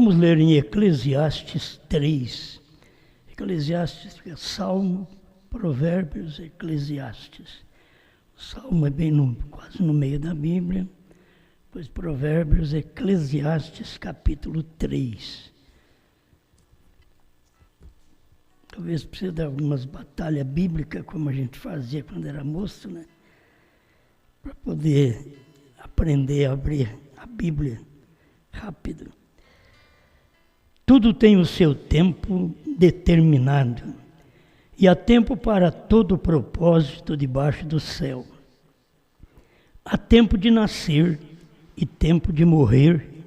Vamos ler em Eclesiastes 3. Eclesiastes é Salmo, Provérbios, Eclesiastes. O Salmo é bem quase no meio da Bíblia, pois Provérbios, Eclesiastes, capítulo 3. Talvez precise de algumas batalhas bíblicas, como a gente fazia quando era moço, né? Para poder aprender a abrir a Bíblia rápido. Tudo tem o seu tempo determinado, e há tempo para todo propósito debaixo do céu. Há tempo de nascer e tempo de morrer,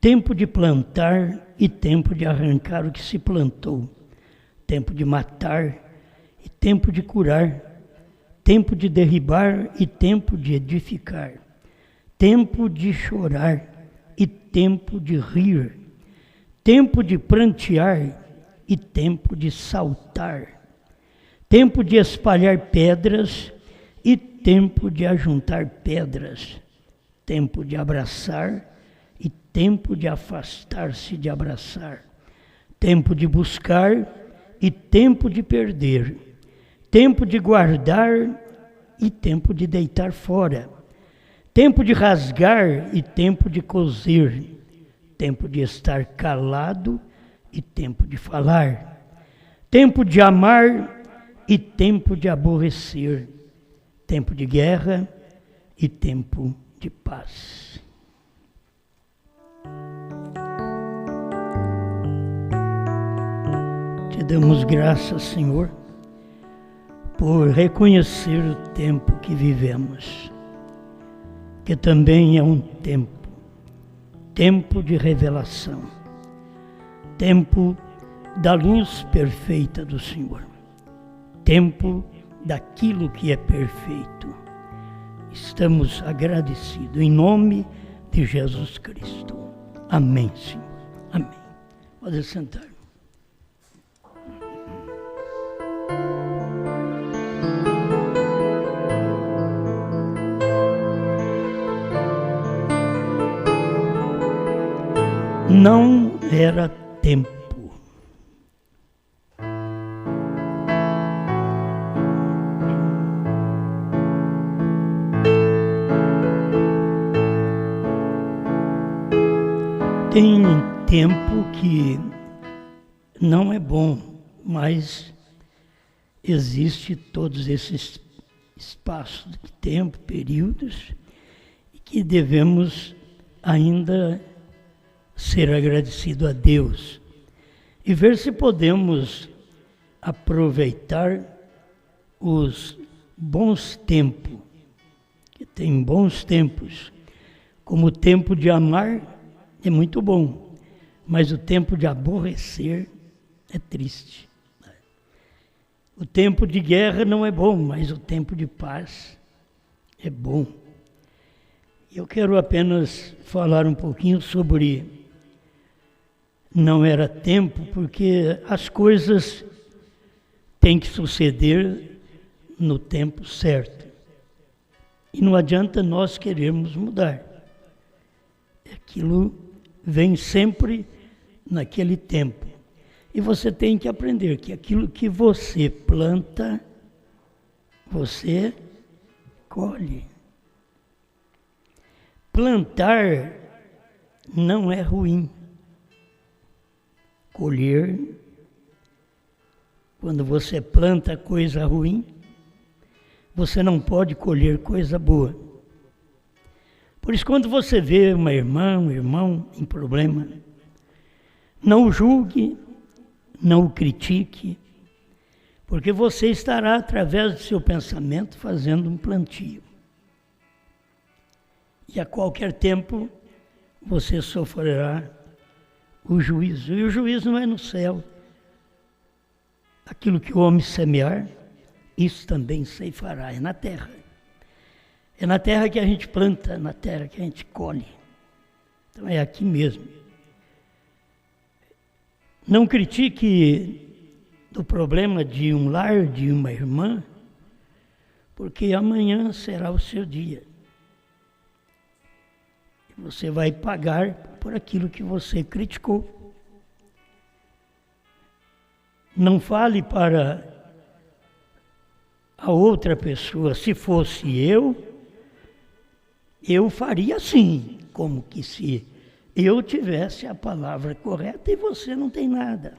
tempo de plantar e tempo de arrancar o que se plantou, tempo de matar e tempo de curar, tempo de derribar e tempo de edificar, tempo de chorar e tempo de rir, tempo de prantear e tempo de saltar, tempo de espalhar pedras e tempo de ajuntar pedras, tempo de abraçar e tempo de afastar-se de abraçar, tempo de buscar e tempo de perder, tempo de guardar e tempo de deitar fora, tempo de rasgar e tempo de coser, tempo de estar calado e tempo de falar, tempo de amar e tempo de aborrecer, tempo de guerra e tempo de paz. Te damos graças, Senhor, por reconhecer o tempo que vivemos, que também é um tempo de revelação, tempo da luz perfeita do Senhor, tempo daquilo que é perfeito. Estamos agradecidos em nome de Jesus Cristo. Amém, Senhor. Amém. Pode sentar. Não era tempo. Tem tempo que não é bom, mas existe todos esses espaços de tempo, períodos, que devemos ainda ser agradecido a Deus e ver se podemos aproveitar os bons tempos, que tem bons tempos, como o tempo de amar é muito bom, mas o tempo de aborrecer é triste. O tempo de guerra não é bom, mas o tempo de paz é bom. Eu quero apenas falar um pouquinho sobre não era tempo, porque as coisas têm que suceder no tempo certo. E não adianta nós querermos mudar. Aquilo vem sempre naquele tempo. E você tem que aprender que aquilo que você planta, você colhe. Plantar não é ruim. Colher, quando você planta coisa ruim, você não pode colher coisa boa. Por isso, quando você vê uma irmã, um irmão em problema, não o julgue, não o critique, porque você estará, através do seu pensamento, fazendo um plantio. E a qualquer tempo, você sofrerá o juízo. E o juízo não é no céu. Aquilo que o homem semear, isso também ceifará, é na terra. É na terra que a gente planta, na terra que a gente colhe. Então é aqui mesmo. Não critique do problema de um lar, de uma irmã, porque amanhã será o seu dia. Você vai pagar por aquilo que você criticou. Não fale para a outra pessoa, se fosse eu faria assim, como que se eu tivesse a palavra correta e você não tem nada.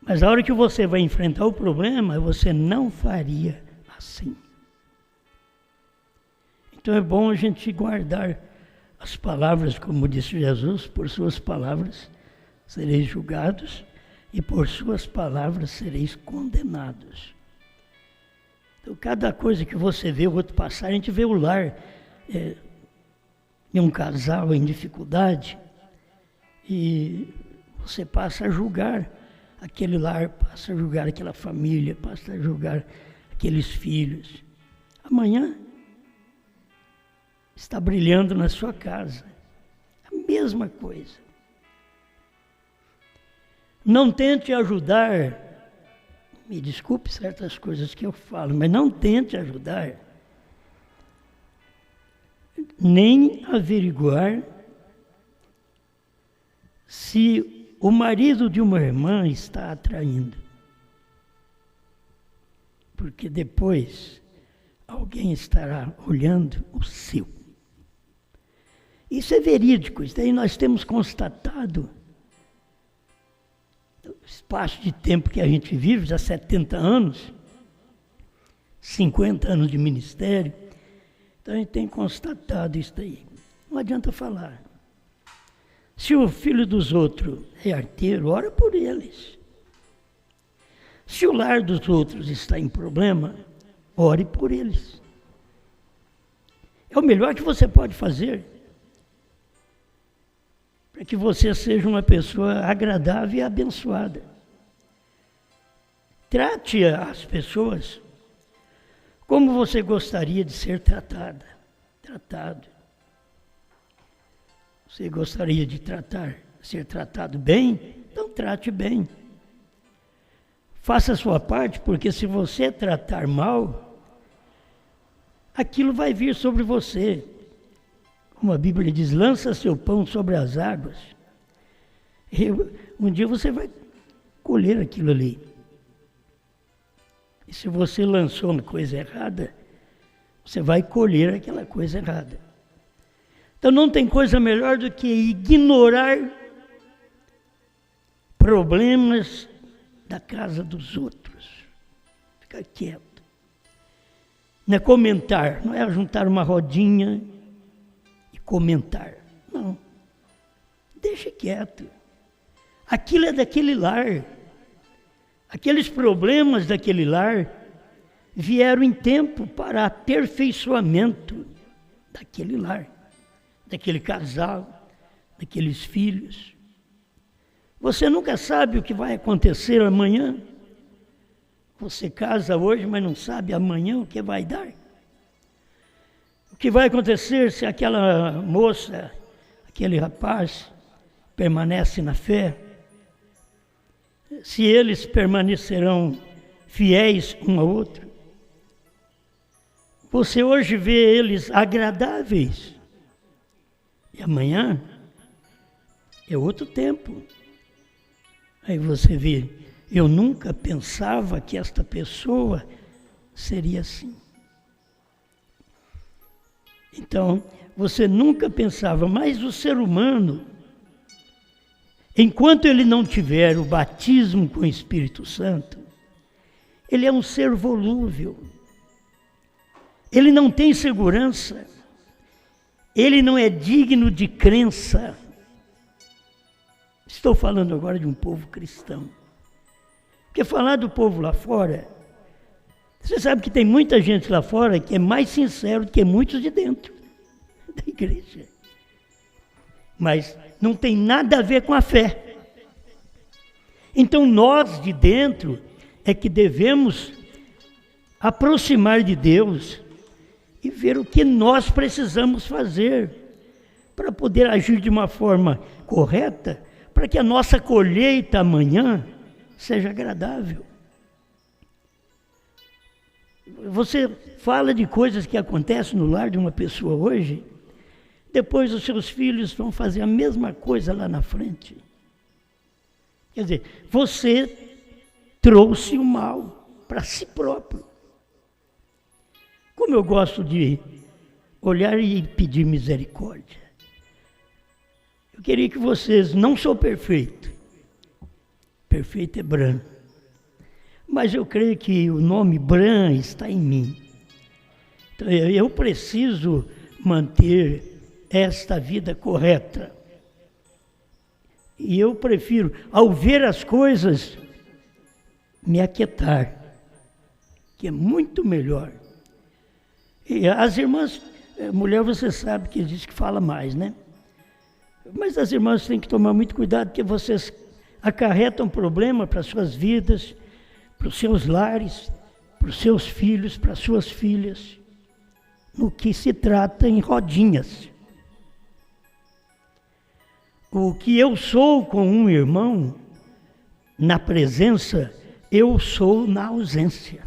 Mas a hora que você vai enfrentar o problema, você não faria assim. Então é bom a gente guardar as palavras, como disse Jesus, por suas palavras sereis julgados e por suas palavras sereis condenados. Então, cada coisa que você vê o outro passar, a gente vê o lar de um casal em dificuldade e você passa a julgar aquele lar, passa a julgar aquela família, passa a julgar aqueles filhos. Amanhã está brilhando na sua casa. A mesma coisa. Não tente ajudar, me desculpe certas coisas que eu falo, mas não tente ajudar, nem averiguar se o marido de uma irmã está atraindo. Porque depois alguém estará olhando o seu. Isso é verídico, isso daí nós temos constatado. O espaço de tempo que a gente vive, já 70 anos, 50 anos de ministério, então a gente tem constatado isso daí. Não adianta falar. Se o filho dos outros é arteiro, ora por eles. Se o lar dos outros está em problema, ore por eles. É o melhor que você pode fazer para que você seja uma pessoa agradável e abençoada. Trate as pessoas como você gostaria de ser tratado. Você gostaria de ser tratado bem? Então trate bem. Faça a sua parte, porque se você tratar mal, aquilo vai vir sobre você. Como a Bíblia diz, lança seu pão sobre as águas. Um dia você vai colher aquilo ali. E se você lançou uma coisa errada, você vai colher aquela coisa errada. Então não tem coisa melhor do que ignorar problemas da casa dos outros. Ficar quieto. Não é comentar, não é juntar uma rodinha e comentar. Não. Deixa quieto. Aquilo é daquele lar. Aqueles problemas daquele lar vieram em tempo para aperfeiçoamento daquele lar, daquele casal, daqueles filhos. Você nunca sabe o que vai acontecer amanhã. Você casa hoje, mas não sabe amanhã o que vai dar. O que vai acontecer se aquela moça, aquele rapaz, permanece na fé? Se eles permanecerão fiéis um ao outro? Você hoje vê eles agradáveis. E amanhã é outro tempo. Aí você vê, eu nunca pensava que esta pessoa seria assim. Então, você nunca pensava, mas o ser humano, enquanto ele não tiver o batismo com o Espírito Santo, ele é um ser volúvel. Ele não tem segurança. Ele não é digno de crença. Estou falando agora de um povo cristão. Porque falar do povo lá fora, você sabe que tem muita gente lá fora que é mais sincero do que muitos de dentro da igreja. Mas não tem nada a ver com a fé. Então nós de dentro é que devemos aproximar de Deus e ver o que nós precisamos fazer para poder agir de uma forma correta, para que a nossa colheita amanhã seja agradável. Você fala de coisas que acontecem no lar de uma pessoa hoje, depois os seus filhos vão fazer a mesma coisa lá na frente. Quer dizer, você trouxe o mal para si próprio. Como eu gosto de olhar e pedir misericórdia. Eu queria que vocês, não sou perfeito, perfeito é Bran, mas eu creio que o nome Bran está em mim. Então, eu preciso manter esta vida correta. E eu prefiro, ao ver as coisas, me aquietar, que é muito melhor. E as irmãs, mulher você sabe que diz que fala mais, né? Mas as irmãs têm que tomar muito cuidado, porque vocês acarretam problema para as suas vidas, para os seus lares, para os seus filhos, para as suas filhas, no que se trata em rodinhas. O que eu sou com um irmão, na presença, eu sou na ausência.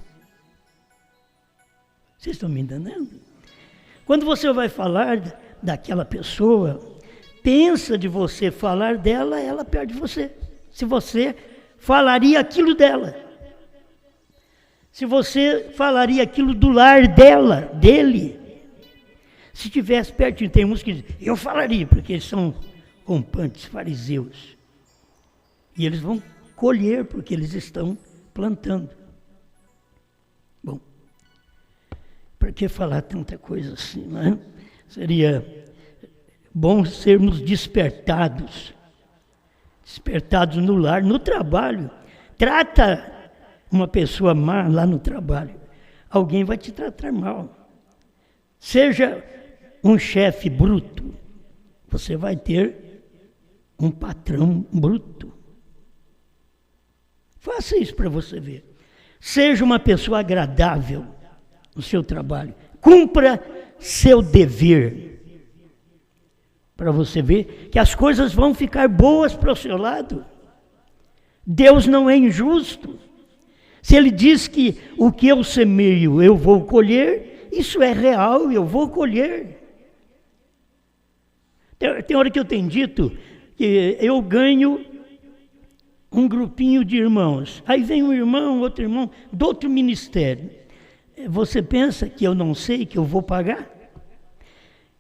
Vocês estão me entendendo? Quando você vai falar daquela pessoa, pensa de você falar dela, ela perde você. Se você falaria aquilo dela. Se você falaria aquilo do lar dela, dele. Se tivesse pertinho, tem uns que dizem, eu falaria, porque eles são rompantes, fariseus. E eles vão colher, porque eles estão plantando. Bom, para que falar tanta coisa assim, não é? Seria bom sermos despertados no lar, no trabalho. Trata uma pessoa má lá no trabalho, alguém vai te tratar mal. Seja um chefe bruto, você vai ter um patrão bruto. Faça isso para você ver. Seja uma pessoa agradável no seu trabalho. Cumpra seu dever. Para você ver que as coisas vão ficar boas para o seu lado. Deus não é injusto. Se Ele diz que o que eu semeio eu vou colher, isso é real, eu vou colher. Tem hora que eu tenho dito que eu ganho um grupinho de irmãos. Aí vem um irmão, outro irmão, de outro ministério. Você pensa que eu não sei que eu vou pagar?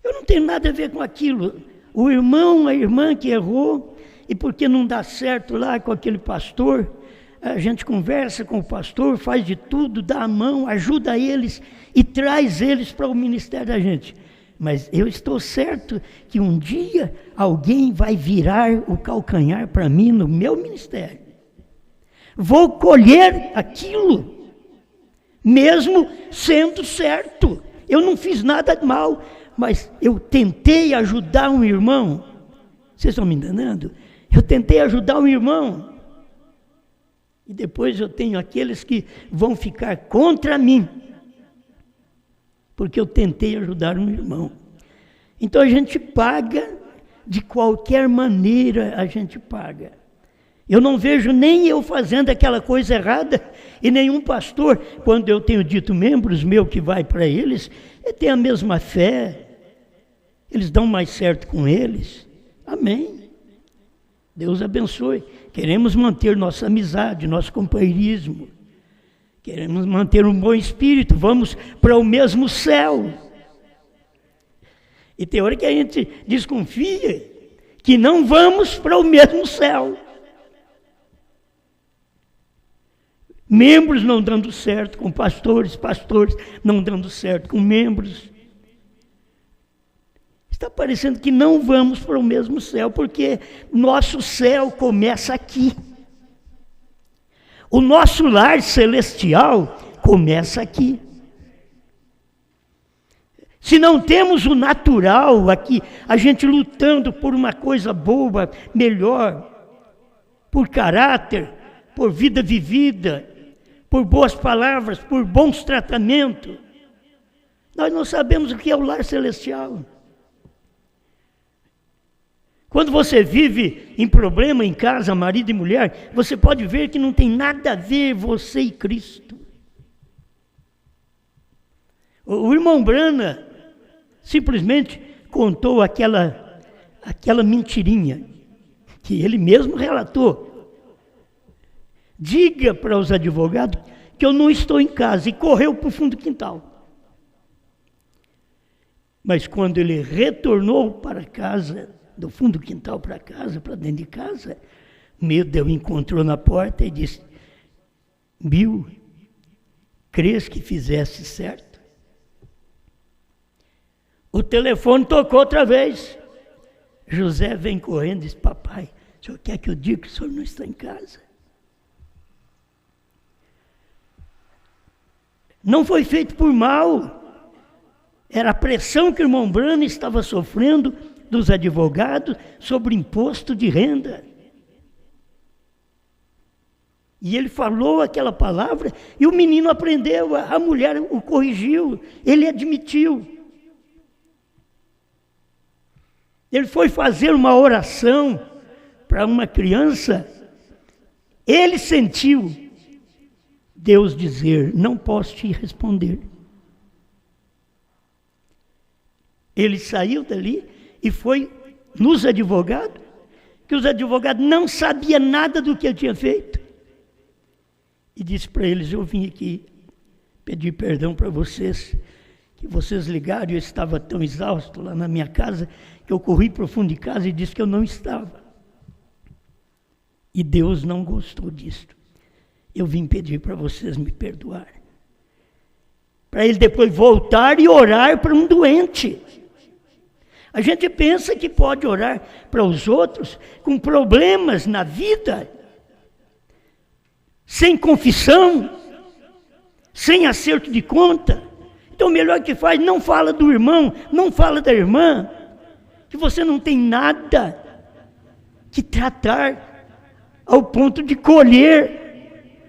Eu não tenho nada a ver com aquilo. O irmão, a irmã que errou, e porque não dá certo lá com aquele pastor, a gente conversa com o pastor, faz de tudo, dá a mão, ajuda eles e traz eles para o ministério da gente. Mas eu estou certo que um dia alguém vai virar o calcanhar para mim no meu ministério. Vou colher aquilo, mesmo sendo certo. Eu não fiz nada de mal, mas eu tentei ajudar um irmão. Vocês estão me entendendo? Eu tentei ajudar um irmão. E depois eu tenho aqueles que vão ficar contra mim, porque eu tentei ajudar um irmão. Então a gente paga, de qualquer maneira a gente paga. Eu não vejo nem eu fazendo aquela coisa errada, e nenhum pastor, quando eu tenho dito membros meus que vai para eles, tem a mesma fé, eles dão mais certo com eles. Amém. Deus abençoe. Queremos manter nossa amizade, nosso companheirismo. Queremos manter um bom espírito, vamos para o mesmo céu. E tem hora que a gente desconfia que não vamos para o mesmo céu. Membros não dando certo com pastores, pastores não dando certo com membros. Está parecendo que não vamos para o mesmo céu, porque nosso céu começa aqui. O nosso lar celestial começa aqui. Se não temos o natural aqui, a gente lutando por uma coisa boa, melhor, por caráter, por vida vivida, por boas palavras, por bons tratamentos, nós não sabemos o que é o lar celestial. Quando você vive em problema em casa, marido e mulher, você pode ver que não tem nada a ver você e Cristo. O irmão Brana simplesmente contou aquela mentirinha que ele mesmo relatou. Diga para os advogados que eu não estou em casa, e correu para o fundo do quintal. Mas quando ele retornou para casa, do fundo do quintal para casa, para dentro de casa, medo o encontrou na porta e disse: Bill, crês que fizesse certo? O telefone tocou outra vez. José vem correndo e diz: papai, o senhor quer que eu diga que o senhor não está em casa? Não foi feito por mal. Era a pressão que o irmão Brano estava sofrendo dos advogados sobre imposto de renda. E ele falou aquela palavra e o menino aprendeu, a mulher o corrigiu, ele admitiu. Ele foi fazer uma oração para uma criança, ele sentiu Deus dizer: não posso te responder. Ele saiu dali e foi nos advogados, que os advogados não sabiam nada do que ele tinha feito. E disse para eles: eu vim aqui pedir perdão para vocês, que vocês ligaram, eu estava tão exausto lá na minha casa, que eu corri para o fundo de casa e disse que eu não estava. E Deus não gostou disso. Eu vim pedir para vocês me perdoarem. Para ele depois voltar e orar para um doente. A gente pensa que pode orar para os outros com problemas na vida, sem confissão, sem acerto de conta. Então o melhor que faz, não fala do irmão, não fala da irmã, que você não tem nada que tratar ao ponto de colher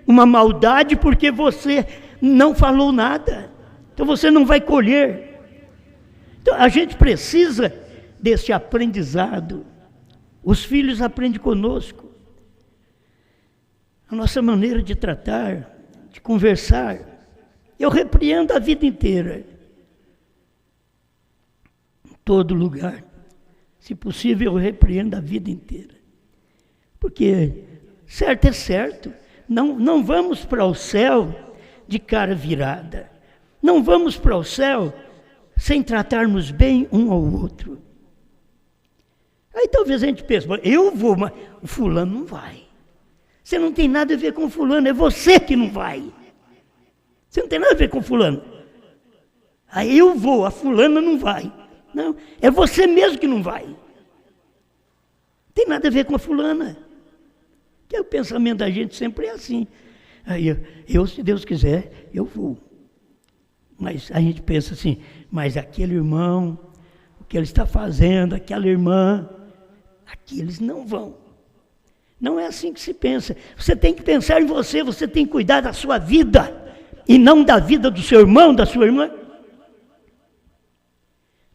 uma maldade porque você não falou nada. Então você não vai colher. Então a gente precisa desse aprendizado. Os filhos aprendem conosco. A nossa maneira de tratar, de conversar. Eu repreendo a vida inteira. Em todo lugar. Se possível, eu repreendo a vida inteira. Porque certo é certo. Não vamos para o céu de cara virada. Não vamos para o céu sem tratarmos bem um ao outro. Aí talvez a gente pense: eu vou, mas o fulano não vai. Você não tem nada a ver com o fulano, é você que não vai. Você não tem nada a ver com o fulano. Aí eu vou, a fulana não vai. Não, é você mesmo que não vai. Não tem nada a ver com a fulana. Que o pensamento da gente sempre é assim. Aí eu, se Deus quiser, eu vou. Mas a gente pensa assim: mas aquele irmão, o que ele está fazendo, aquela irmã, aqui eles não vão. Não é assim que se pensa. Você tem que pensar em você, você tem que cuidar da sua vida, e não da vida do seu irmão, da sua irmã.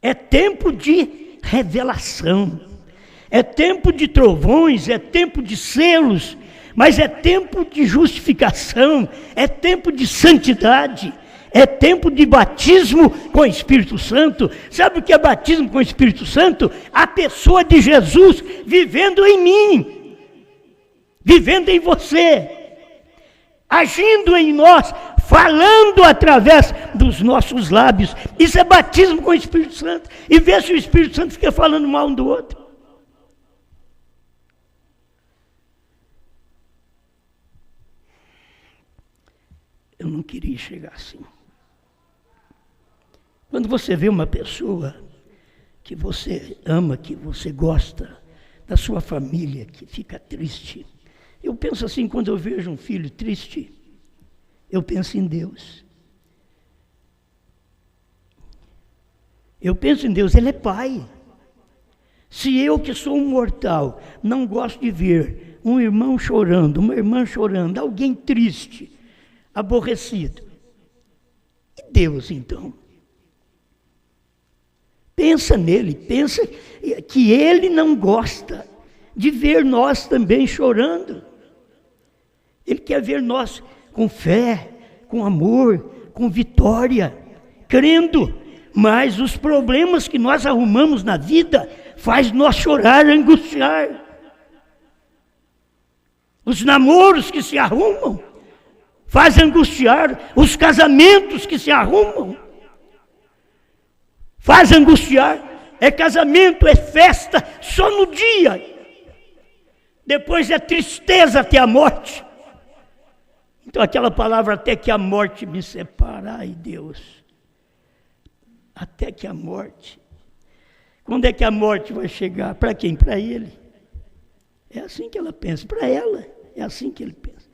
É tempo de revelação. É tempo de trovões, é tempo de selos, mas é tempo de justificação, é tempo de santidade, é tempo de batismo com o Espírito Santo. Sabe o que é batismo com o Espírito Santo? A pessoa de Jesus vivendo em mim, vivendo em você, agindo em nós, falando através dos nossos lábios. Isso é batismo com o Espírito Santo. E vê se o Espírito Santo fica falando mal um do outro. Eu não queria chegar assim. Quando você vê uma pessoa que você ama, que você gosta, da sua família, que fica triste. Eu penso assim, quando eu vejo um filho triste, eu penso em Deus. Eu penso em Deus, Ele é Pai. Se eu, que sou um mortal, não gosto de ver um irmão chorando, uma irmã chorando, alguém triste, aborrecido. E Deus, então? Pensa nele, pensa que Ele não gosta de ver nós também chorando. Ele quer ver nós com fé, com amor, com vitória, crendo, Mas os problemas que nós arrumamos na vida faz nós chorar, angustiar. Os namoros que se arrumam faz angustiar. Os casamentos que se arrumam faz angustiar. É casamento, é festa só no dia. Depois é tristeza até a morte. Então aquela palavra, até que a morte me separe, ai Deus. Até que a morte. Quando é que a morte vai chegar? Para quem? Para ele. É assim que ela pensa. Para ela, é assim que ele pensa.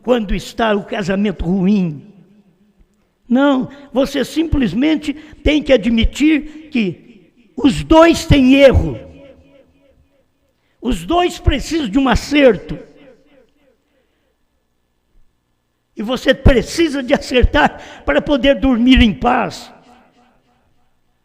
Quando está o casamento ruim. Não, você simplesmente tem que admitir que os dois têm erro. Os dois precisam de um acerto. E você precisa de acertar para poder dormir em paz.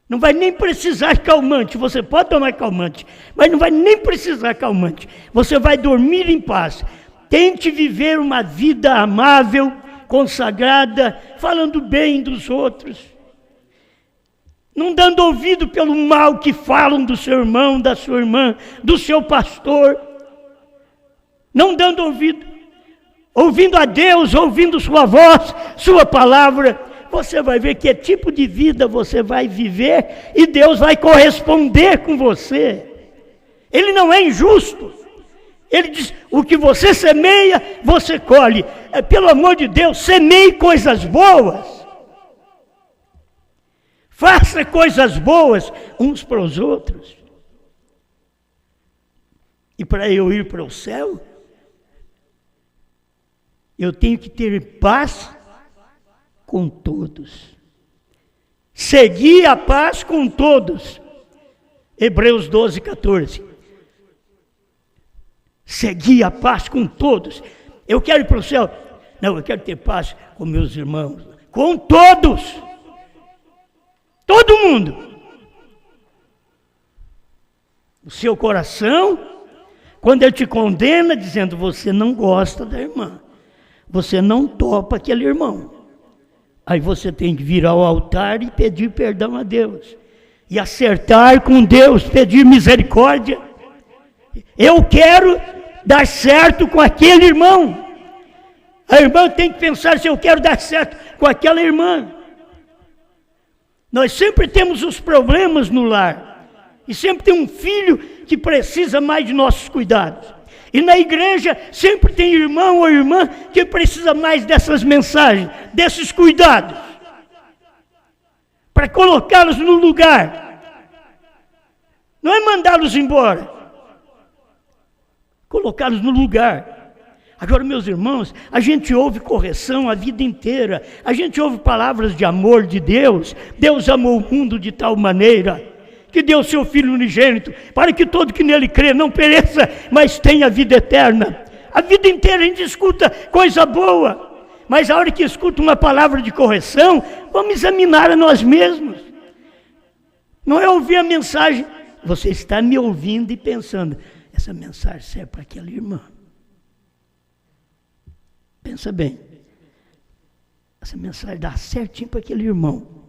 Não vai nem precisar calmante. Você pode tomar calmante, mas não vai nem precisar calmante. Você vai dormir em paz. Tente viver uma vida amável, consagrada, falando bem dos outros. Não dando ouvido pelo mal que falam do seu irmão, da sua irmã, do seu pastor. Não dando ouvido. Ouvindo a Deus, ouvindo sua voz, sua palavra, você vai ver que tipo de vida você vai viver e Deus vai corresponder com você. Ele não é injusto. Ele diz, o que você semeia, você colhe. Pelo amor de Deus, semeie coisas boas. Faça coisas boas uns para os outros. E para eu ir para o céu, eu tenho que ter paz com todos. Seguir a paz com todos. Hebreus 12, 14. Seguir a paz com todos. Eu quero ir para o céu. Não, eu quero ter paz com meus irmãos. Com todos. Todo mundo. O seu coração, quando ele te condena, dizendo, você não gosta da irmã. Você não topa aquele irmão. Aí você tem que vir ao altar e pedir perdão a Deus. E acertar com Deus, pedir misericórdia. Eu quero dar certo com aquele irmão. A irmã tem que pensar se eu quero dar certo com aquela irmã. Nós sempre temos os problemas no lar. E sempre tem um filho que precisa mais de nossos cuidados. E na igreja sempre tem irmão ou irmã que precisa mais dessas mensagens, desses cuidados. Para colocá-los no lugar. Não é mandá-los embora. Colocá-los no lugar. Agora, meus irmãos, a gente ouve correção a vida inteira. A gente ouve palavras de amor de Deus. Deus amou o mundo de tal maneira que deu seu Filho unigênito, para que todo que nele crê não pereça, mas tenha vida eterna. A vida inteira a gente escuta coisa boa, mas a hora que escuta uma palavra de correção, vamos examinar a nós mesmos. Não é ouvir a mensagem, você está me ouvindo e pensando, essa mensagem serve para aquela irmã. Pensa bem, essa mensagem dá certinho para aquele irmão.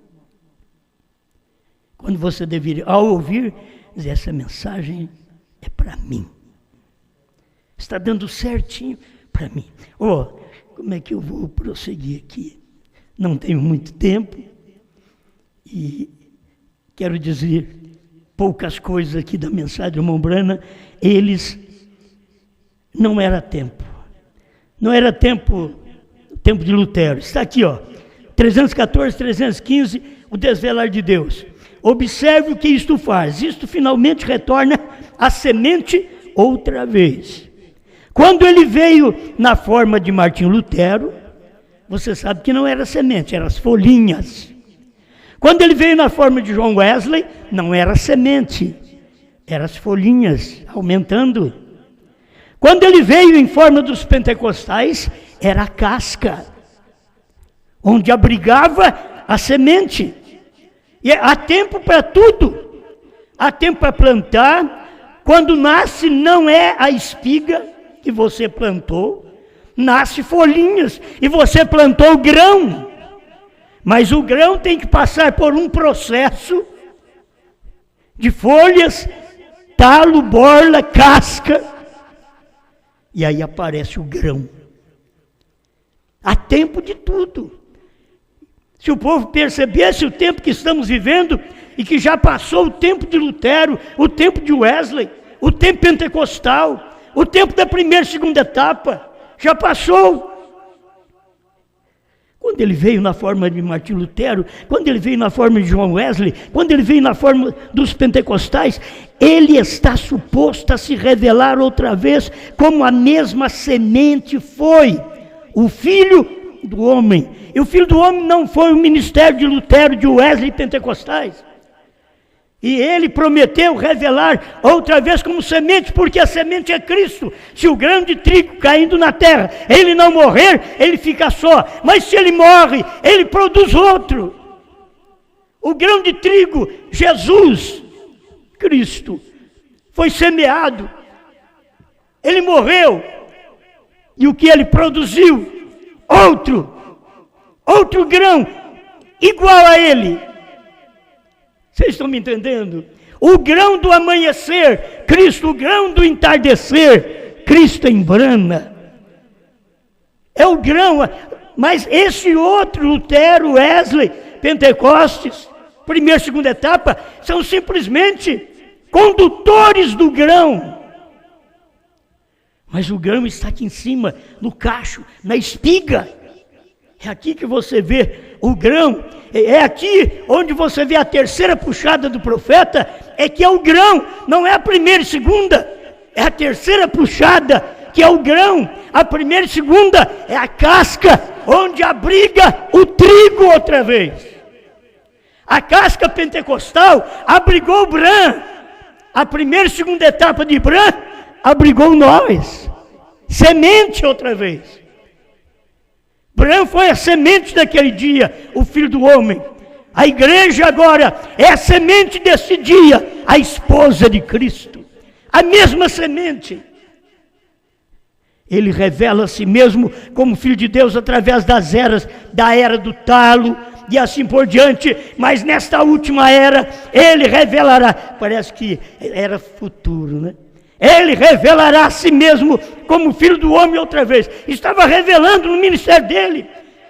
Quando você deveria, ao ouvir, dizer, essa mensagem é para mim. Está dando certinho para mim. Como é que eu vou prosseguir aqui? Não tenho muito tempo. E quero dizer poucas coisas aqui da mensagem do irmão Brana. Não era tempo. Não era tempo de Lutero. Está aqui, 314, 315, o desvelar de Deus. Observe o que isto faz. Isto finalmente retorna a semente outra vez. Quando ele veio na forma de Martinho Lutero, você sabe que não era semente, eram as folhinhas. Quando ele veio na forma de John Wesley, não era semente, eram as folhinhas aumentando. Quando ele veio em forma dos pentecostais, era a casca, onde abrigava a semente. E há tempo para tudo. Há tempo para plantar. Quando nasce, não é a espiga que você plantou. Nasce folhinhas. E você plantou grão. Mas o grão tem que passar por um processo de folhas, talo, borla, casca, e aí aparece o grão. Há tempo de tudo. Se o povo percebesse o tempo que estamos vivendo, e que já passou o tempo de Lutero, o tempo de Wesley, o tempo pentecostal, o tempo da primeira e segunda etapa, já passou. Quando ele veio na forma de Martim Lutero, quando ele veio na forma de João Wesley, quando ele veio na forma dos pentecostais, ele está suposto a se revelar outra vez como a mesma semente foi, o Filho do Homem. E o Filho do Homem não foi o ministério de Lutero, de Wesley e pentecostais. E ele prometeu revelar outra vez como semente, porque a semente é Cristo. Se o grão de trigo caindo na terra, ele não morrer, ele fica só. Mas se ele morre, ele produz outro. O grão de trigo, Jesus, Cristo, foi semeado. Ele morreu. E o que ele produziu? Outro grão, igual a ele. Vocês estão me entendendo? O grão do amanhecer, Cristo, o grão do entardecer, Cristo embrana. É o grão, mas esse outro, Lutero, Wesley, Pentecostes, primeira e segunda etapa, são simplesmente condutores do grão. Mas o grão está aqui em cima, no cacho, na espiga. É aqui que você vê o grão, é aqui onde você vê a terceira puxada do profeta, é que é o grão, não é a primeira e segunda, é a terceira puxada, que é o grão. A primeira e segunda é a casca, onde abriga o trigo outra vez. A casca pentecostal abrigou o Bran, a primeira e segunda etapa de Bran abrigou nós, semente outra vez. Bran foi a semente daquele dia, o Filho do Homem. A igreja agora é a semente desse dia, a esposa de Cristo. A mesma semente. Ele revela a si mesmo como Filho de Deus através das eras, da era do talo e assim por diante. Mas nesta última era, ele revelará, parece que era futuro, né? Ele revelará a si mesmo como Filho do Homem outra vez. Estava revelando no ministério dele,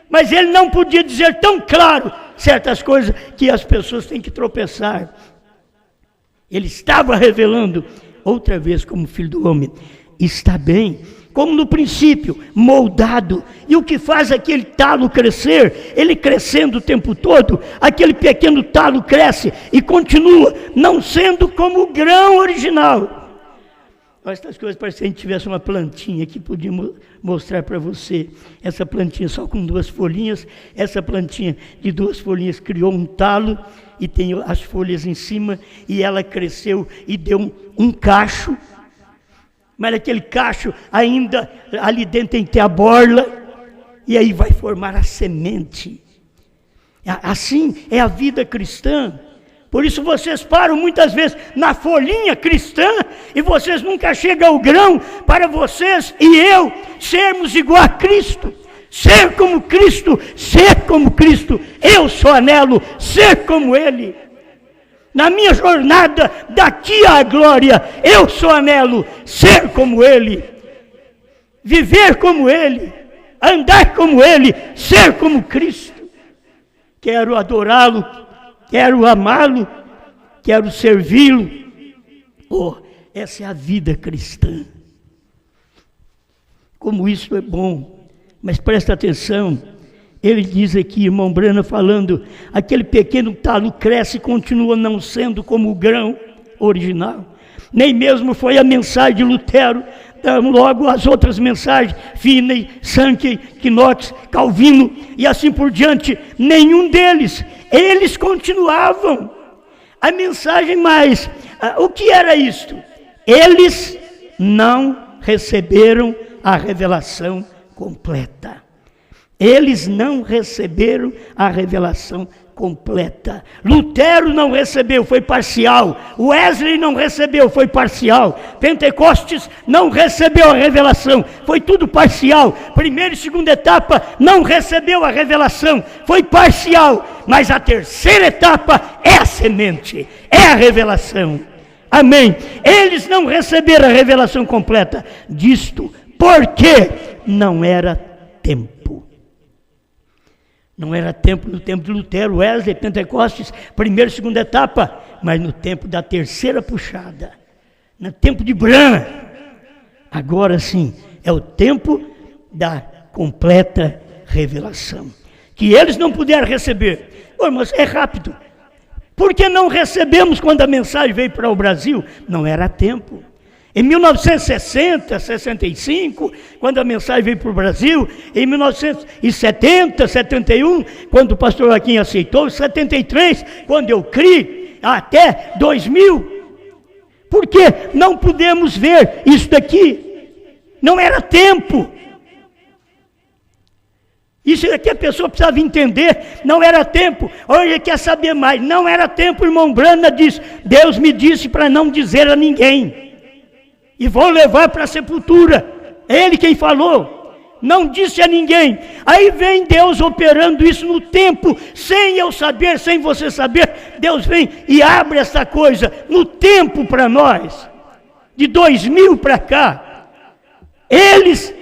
mas ele não podia dizer tão claro certas coisas que as pessoas têm que tropeçar. Ele estava revelando outra vez como Filho do Homem. Está bem, como no princípio, moldado. E o que faz aquele talo crescer? Ele crescendo o tempo todo, aquele pequeno talo cresce e continua não sendo como o grão original. Essas coisas parecem que a gente tivesse uma plantinha que podia mostrar para você. Essa plantinha só com 2 folhinhas, essa plantinha de 2 folhinhas criou um talo e tem as folhas em cima, e ela cresceu e deu um cacho, mas aquele cacho ainda ali dentro tem que ter a borla, e aí vai formar a semente. Assim é a vida cristã. Por isso vocês param muitas vezes na folhinha cristã e vocês nunca chegam ao grão para vocês e eu sermos igual a Cristo. Ser como Cristo, ser como Cristo. Eu só anelo ser como Ele. Na minha jornada daqui à glória, eu só anelo ser como Ele. Viver como Ele. Andar como Ele. Ser como Cristo. Quero adorá-lo. Quero amá-lo, quero servi-lo. Oh, essa é a vida cristã. Como isso é bom. Mas presta atenção, ele diz aqui, irmão Brana falando, aquele pequeno talo cresce e continua não sendo como o grão original. Nem mesmo foi a mensagem de Lutero, logo as outras mensagens, Finney, Sankey, Knox, Calvino e assim por diante, nenhum deles, eles continuavam a mensagem, mas o que era isto? Eles não receberam a revelação completa. Eles não receberam a revelação completa. Lutero não recebeu, foi parcial. Wesley não recebeu, foi parcial. Pentecostes não recebeu a revelação, foi tudo parcial. Primeira e segunda etapa não recebeu a revelação, foi parcial. Mas a terceira etapa é a semente, é a revelação. Amém. Eles não receberam a revelação completa disto, porque não era tempo. Não era tempo no tempo de Lutero, Wesley, Pentecostes, primeira e segunda etapa, mas no tempo da terceira puxada, no tempo de Branham. Agora sim, é o tempo da completa revelação, que eles não puderam receber. Pô, mas é rápido. Por que não recebemos quando a mensagem veio para o Brasil? Não era tempo. Em 1960, 65, quando a mensagem veio para o Brasil, em 1970, 71, quando o pastor Joaquim aceitou, 73, quando eu criei, até 2000. Por que não podemos ver isso daqui? Não era tempo. Isso daqui a pessoa precisava entender, não era tempo. Hoje quer saber mais, não era tempo. O irmão Branham disse, Deus me disse para não dizer a ninguém. E vou levar para a sepultura. É Ele quem falou. Não disse a ninguém. Aí vem Deus operando isso no tempo, sem eu saber, sem você saber. Deus vem e abre essa coisa no tempo para nós. De 2000 para cá. Eles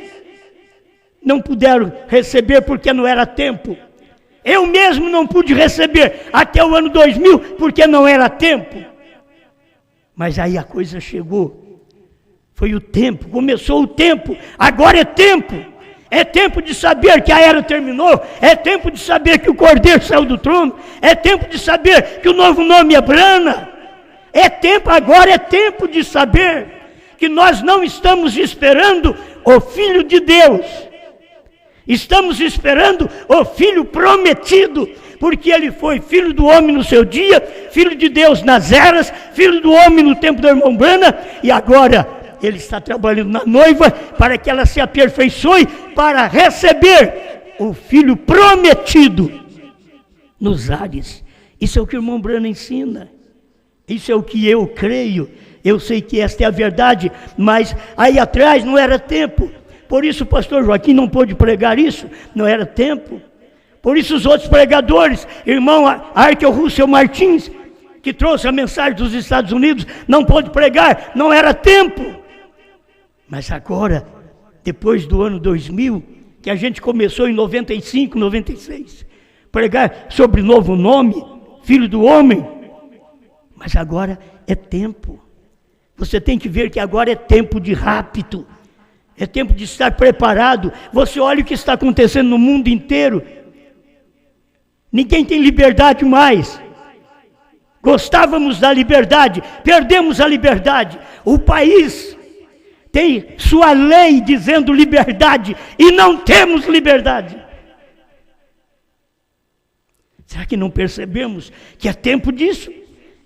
não puderam receber porque não era tempo. Eu mesmo não pude receber até o ano 2000 porque não era tempo. Mas aí a coisa chegou. Foi o tempo, começou o tempo, agora é tempo. É tempo de saber que a era terminou, é tempo de saber que o Cordeiro saiu do trono, é tempo de saber que o novo nome é Branham. É tempo, agora é tempo de saber que nós não estamos esperando o Filho de Deus. Estamos esperando o Filho prometido, porque ele foi Filho do homem no seu dia, Filho de Deus nas eras, Filho do homem no tempo do irmão Branham, e agora ele está trabalhando na noiva para que ela se aperfeiçoe, para receber o Filho prometido nos ares. Isso é o que o irmão Branham ensina. Isso é o que eu creio. Eu sei que esta é a verdade, mas aí atrás não era tempo. Por isso o pastor Joaquim não pôde pregar isso, não era tempo. Por isso os outros pregadores, irmão Arkel Russell Martins, que trouxe a mensagem dos Estados Unidos, não pôde pregar, não era tempo. Mas agora, depois do ano 2000, que a gente começou em 95, 96, pregar sobre o novo nome, Filho do Homem, mas agora é tempo. Você tem que ver que agora é tempo de rapto, é tempo de estar preparado. Você olha o que está acontecendo no mundo inteiro, ninguém tem liberdade mais. Gostávamos da liberdade, perdemos a liberdade. O país tem sua lei dizendo liberdade e não temos liberdade. Será que não percebemos que é tempo disso?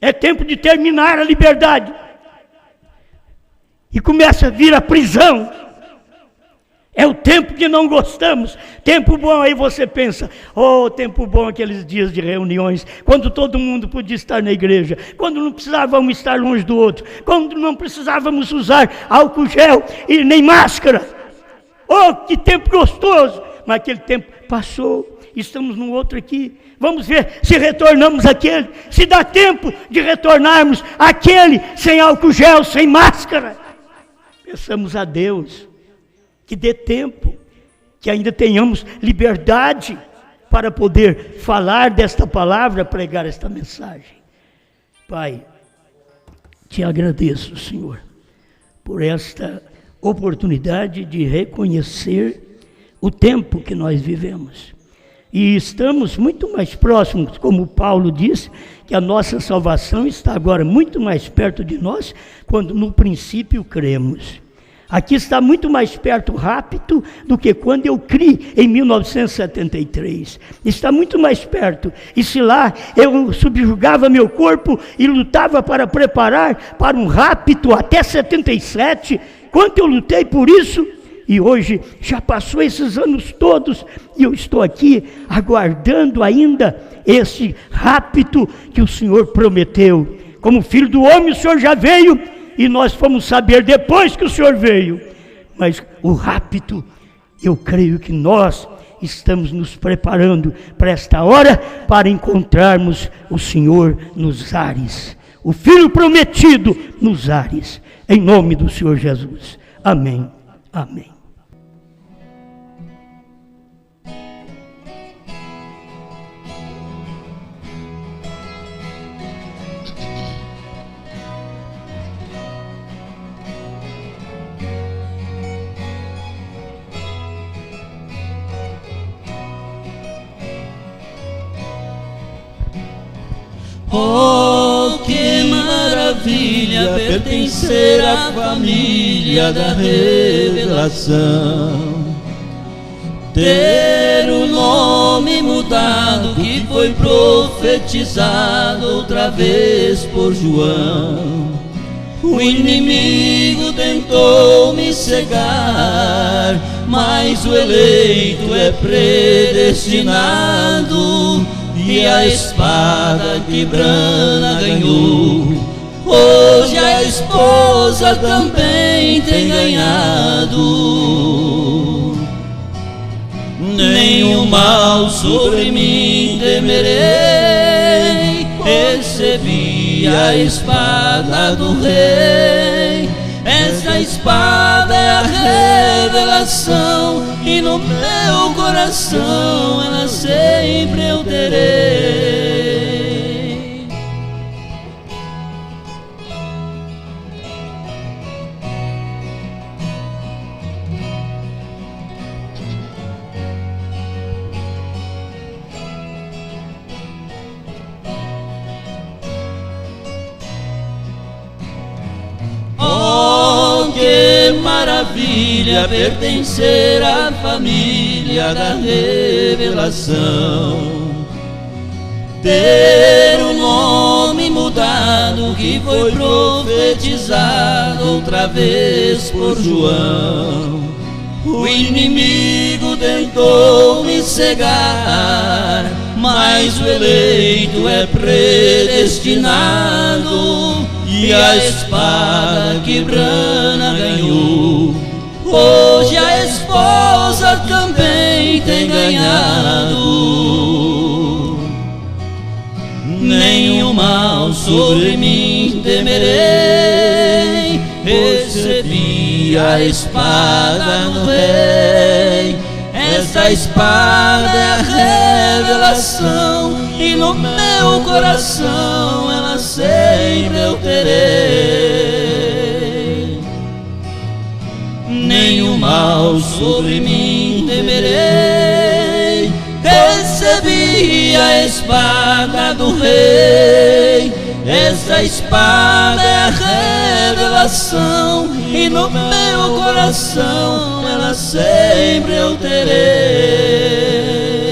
É tempo de terminar a liberdade. E começa a vir a prisão. É o tempo que não gostamos. Tempo bom, aí você pensa, oh, tempo bom aqueles dias de reuniões, quando todo mundo podia estar na igreja, quando não precisávamos estar longe do outro, quando não precisávamos usar álcool gel e nem máscara. Oh, que tempo gostoso! Mas aquele tempo passou, estamos num outro aqui. Vamos ver se retornamos àquele, se dá tempo de retornarmos àquele sem álcool gel, sem máscara. Peçamos a Deus que dê tempo, que ainda tenhamos liberdade para poder falar desta palavra, pregar esta mensagem. Pai, te agradeço, Senhor, por esta oportunidade de reconhecer o tempo que nós vivemos. E estamos muito mais próximos, como Paulo disse, que a nossa salvação está agora muito mais perto de nós, quando no princípio cremos. Aqui está muito mais perto rápido do que quando eu criei em 1973. Está muito mais perto. E se lá eu subjugava meu corpo e lutava para preparar para um rapto até 77, quanto eu lutei por isso, E hoje já passou esses anos todos e eu estou aqui aguardando ainda esse rapto que o Senhor prometeu. Como filho do homem, o Senhor já veio e nós fomos saber depois que o Senhor veio. Mas o rapto, eu creio que nós estamos nos preparando para esta hora, para encontrarmos o Senhor nos ares, o Filho prometido nos ares, em nome do Senhor Jesus. Amém. Amém. Oh, que maravilha pertencer à família da revelação, ter o nome mudado que foi profetizado outra vez por João. O inimigo tentou me cegar, mas o eleito é predestinado, e a espada que Brana ganhou, hoje a esposa também tem ganhado. Nenhum mal sobre mim temerei, recebi a espada do rei. Essa espada é a revelação, e no meu coração ela sempre eu terei. Oh, que maravilha pertencer à família da revelação, ter o nome mudado que foi profetizado outra vez por João. O inimigo tentou me cegar, mas o eleito é predestinado, e a espada que Brana ganhou, hoje a esposa também tem ganhado. Nenhum mal sobre mim temerei, recebi a espada do rei. Essa espada é a revelação, e no meu coração ela sempre eu terei. Nenhum mal sobre mim temerei, recebi a espada do rei. Essa espada é a revelação, e no meu coração ela sempre eu terei.